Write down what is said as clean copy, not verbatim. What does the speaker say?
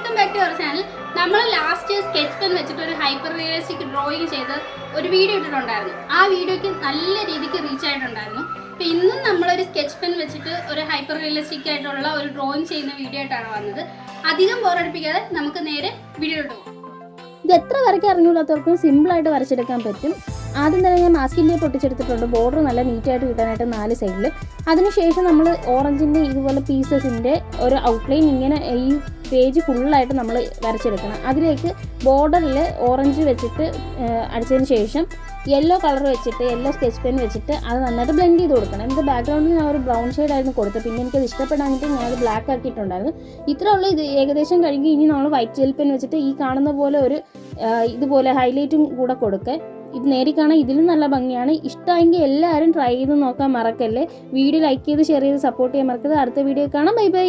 Welcome back to our channel. നമ്മൾ last sketch pen വെച്ചിട്ട് ഒരു ഹൈപ്പർ റിയലിസ്റ്റിക് ഡ്രോയിങ് ചെയ്ത് ഒരു വീഡിയോ ഇട്ടിട്ടുണ്ടായിരുന്നു. ആ വീഡിയോയ്ക്ക് നല്ല രീതിക്ക് റീച്ച് ആയിട്ടുണ്ടായിരുന്നു. അപ്പോൾ ഇന്നും നമ്മളൊരു സ്കെച്ച് പെൻ വെച്ചിട്ട് ഒരു ഹൈപ്പർ റിയലിസ്റ്റിക് ആയിട്ടുള്ള ഒരു ഡ്രോയിങ് ചെയ്യുന്ന വീഡിയോ ആയിട്ടാണ് വന്നത്. അധികം ബോറടിപ്പിക്കാതെ നമുക്ക് നേരെ വീഡിയോ ഇട്ടു. ഇത് എത്ര വരയ്ക്കാൻ അറിഞ്ഞൂടാത്തവർക്കും സിമ്പിളായിട്ട് വരച്ചെടുക്കാൻ പറ്റും. ആദ്യം തന്നെ ഞാൻ മാസ്കിൻ്റെ പൊട്ടിച്ചെടുത്തിട്ടുണ്ട്. ബോർഡർ നല്ല നീറ്റായിട്ട് കിട്ടാനായിട്ട് 4 സൈഡിൽ. അതിനുശേഷം നമ്മൾ ഓറഞ്ചിൻ്റെ ഇതുപോലെ പീസസിൻ്റെ ഒരു ഔട്ട്ലൈൻ ഇങ്ങനെ ഈ പേജ് ഫുള്ളായിട്ട് നമ്മൾ വരച്ചെടുക്കണം. അതിലേക്ക് ബോർഡറിൽ ഓറഞ്ച് വെച്ചിട്ട് അടിച്ചതിന് ശേഷം യെല്ലോ കളർ വെച്ചിട്ട് യെല്ലോ സ്കെച്ച് പെൻ വെച്ചിട്ട് അത് നന്നായിട്ട് ബ്ലെൻഡ് ചെയ്ത് കൊടുക്കണം. എൻ്റെ ബാക്ക്ഗ്രൗണ്ടിൽ ഞാൻ ഒരു ബ്രൗൺ ഷെയ്ഡായിരുന്നു കൊടുത്തത്. പിന്നെ എനിക്കത് ഇഷ്ടപ്പെടാനായിട്ട് ഞാനത് ബ്ലാക്ക് ആക്കിയിട്ടുണ്ടായിരുന്നു. ഇത്രയുള്ള ഇത് ഏകദേശം കഴിഞ്ഞ് ഇനി നമ്മൾ വൈറ്റ് ജെൽ പെൻ വെച്ചിട്ട് ഈ കാണുന്ന പോലെ ഒരു ഇതുപോലെ ഹൈലൈറ്റും കൂടെ കൊടുക്കുക. ഇത് നേരി കാണാൻ ഇതിലും നല്ല ഭംഗിയാണ്. ഇഷ്ടമെങ്കിൽ എല്ലാവരും ട്രൈ ചെയ്ത് നോക്കാൻ മറക്കല്ലേ. വീഡിയോ ലൈക്ക് ചെയ്ത് ഷെയർ ചെയ്ത് സപ്പോർട്ട് ചെയ്യാൻ മറക്കരുത്. അടുത്ത വീഡിയോ കാണാം. Bye bye.